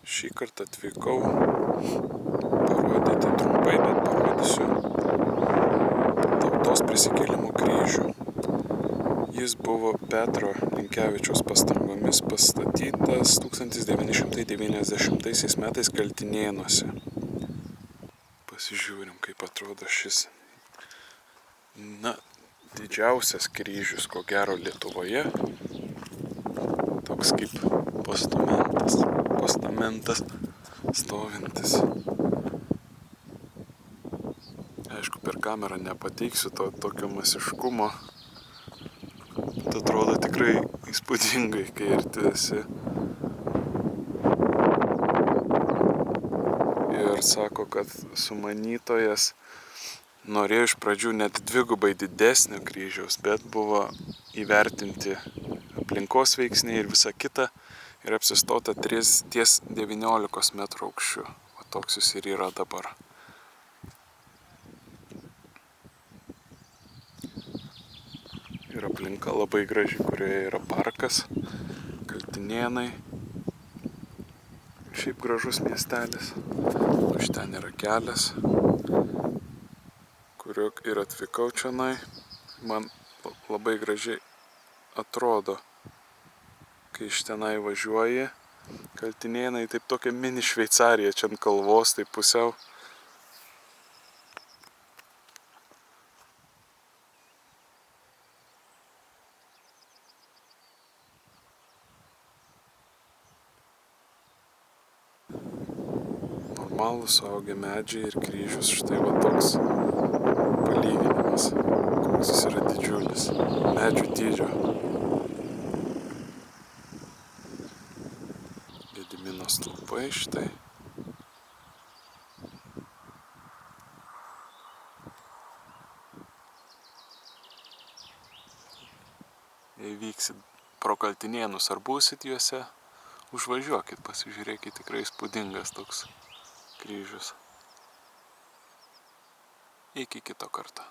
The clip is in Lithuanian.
Šį kartą atvykau parodyti trumpai, bet parodysiu Tautos prisikėlimo kryžių. Jis buvo Petro Linkevičiaus pastangomis pastatytas 1990 metais Kaltinėnuose. Pasižiūrim, kaip atrodo šis, didžiausias kryžius, ko gero Lietuvoje. Toks kaip postamentas stovintis. Aišku, per kamerą nepateiksiu tokio masiškumo. Bet atrodo tikrai įspūdingai, kai arti esi. Ir sako, kad sumanytojas norėjo iš pradžių net dvigubai didesnio kryžiaus, bet buvo įvertinti aplinkos veiksniai ir visa kita ir apsistota ties 19 metrų aukščiu. O toks jis ir yra dabar. Ir aplinka labai graži, kurioje yra parkas, Kaltinėnai. Šiaip gražus miestelis. Iš ten yra kelias, kuriuo ir atvykau čionai. Man labai gražiai atrodo, kai iš tenai važiuoji. Kaltinėnai taip tokia mini Šveicarija, čia ant kalvos, taip pusiau. Normalūs suaugę medžiai ir kryžius. Štai va toks palyginimas, koks jis yra didžiulis, medžių dydžio. Gedimino stulpai štai. Jei vyksit pro Kaltinėnus ar būsit juose, užvažiuokit, pasižiūrėkit, tikrai įspūdingas toks kryžius. Iki kito karto.